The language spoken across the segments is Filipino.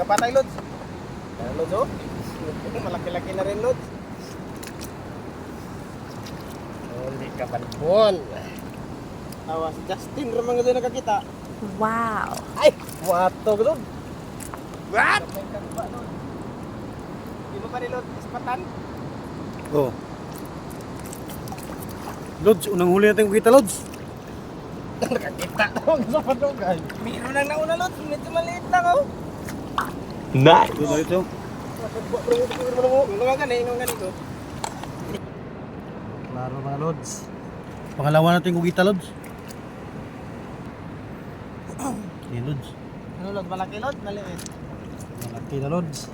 Magkapatay, Lods. Ayan, Lods, oh. Malaki-laki na rin, Lods. Hindi ka balbon. Tawa si Justin, ramang nga doon nakakita. Wow. Ay! Wato, Lods. What? Hindi mo pa rin, Lods, ispatan? Oh. Lods, unang huli natin kita, Lods. Nakakita daw sa padugan. Meron lang nauna, Lods. Medyo maliit lang, oh. Nice! Ito, ito. Mga ganito. Klaro mga Lods. Pangalawa natin kugita, Lods. Yan, Lods. Ano, Lods? Malaki, Lods? Maliit. Malaki na, Lods.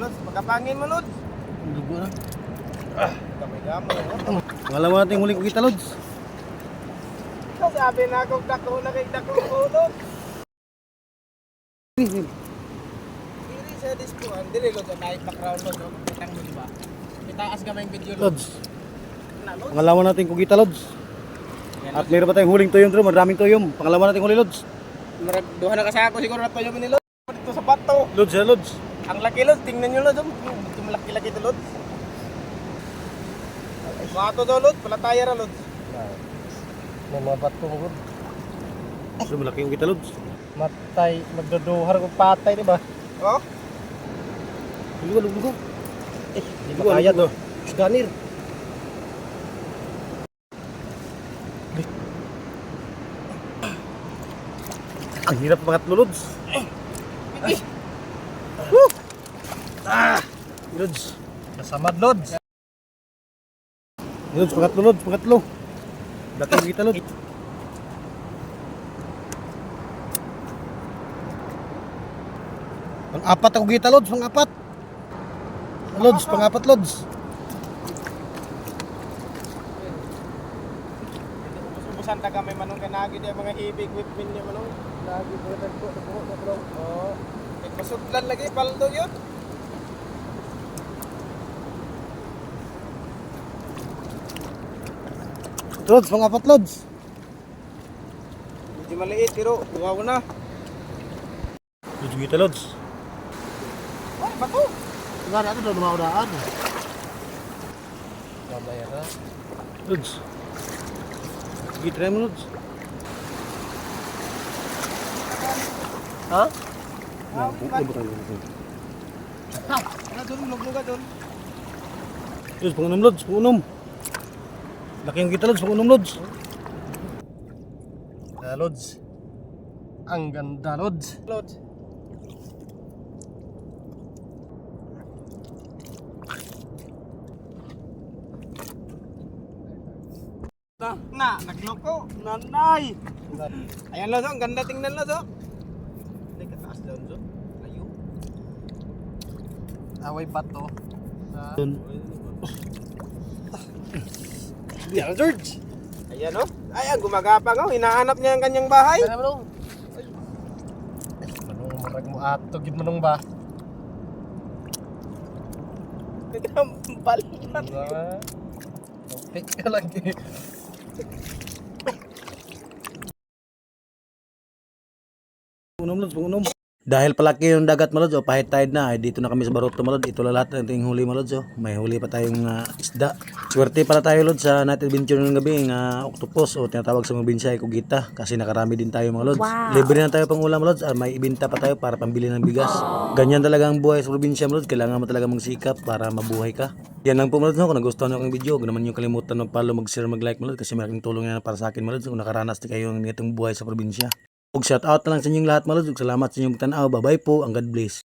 Lods, pagkapangin mo, Lods. Ang dugo na. Gamay-gamay, oh. Pangalawa natin huling kugita, Lods. Sabi na akong dako na kay dako ko, Lods. Diri sa diskuan, diri, Lods. Kahit background, Lods. Kitang mo, diba? Itaas gamay yung video, Lods. Lods. Na, Lods. Pangalawa natin kugita, Lods. Yan, At meron pa tayong huling tuyom, Drew. Maraming tuyom. Pangalawa natin huli, Lods. Duha na kasi ako siguro na tayo ni Lods. Dito sa bato. Lods, ha, Lods. Ang laki, Lods. Tingnan nyo, Lods. Ito malaki-laki ito, Lods. Mato daw, Lods. Palataya ra, Lods. May mga bato ko. So, malaki yung kita, Lods. Matay, magduduhar ko patay, di ba? Oh? Lugo, lugo. Di ba kaya to? Ganir. Ang hirap pangatlo, Lods. Lods. Kasamad, Lods. Lods, pangatlo, Lods. Pangatlo. Laki yung kita, Lods. Pang-apat ako kita, Lods. Pang-apat. Lods, pang-apat, Lods. Busan ta kami manong kanagi dia mga heavy equipment niya manong. Lagi ko na ko na bro. Oh. Pasudlan lagi paldo yun. Lods, pang-apat, Lods. Medyo maliit pero buha ko na. Lods, kita, Lods. Ay, bato. Nga na ito daw mga udaan. Mamaya na. Lods. Sige, try mo, Lods. Ha? Ano doon, lugluga doon. Lods, pang-unom, Lods. Pang-unom. Laki yung kita, Lods. Pang-unom, Lods. Lods. Ang ganda, Lods. Lods. Na, nagloko. Nanay. Ayan, Lods, ang ganda tingnan, Lods. Hindi ka taas doon, Lods. Ayo. Away bato. Doon. Yan, George. Ayan, oh. Ayan, gumagapang, oh. Hinahanap niya ang kanyang bahay. Ay, manong. Manong, marag mo ato. Gid manong ba? Balat. Okay ka lagi. Pang-unom, Lods. Pang-unom. Dahil palaki yung dagat, Lods, o pahit tide na, dito na kami sa Baroto, Lods. Ito lahat natin huli, Lods, o. May huli pa tayong isda. Swerte pala tayo, Lods, sa night adventure ng gabi, octopus, o tinatawag sa mga binsya, kugita, kasi nakarami din tayo, mga Lods. Wow. Libre na tayo pang ulam, Lods, may ibenta pa tayo para pambili ng bigas. Ganyan talaga ang buhay sa probinsya, Lods. Kailangan mo talaga magsikap para mabuhay ka. Yan lang po, Lods, no? Kung nagustuhan nyo akong video, huwag naman nyo kalimutan mag-follow, mag-share, mag-like, Lods, kasi malaking tulong yan para sa akin, Lods, kung nakaranas na kayo ng itong buhay sa probinsya. Shout out na lang sa inyong lahat, mga Lods. Salamat sa inyong tanaw. Bye-bye po. Ang God bless.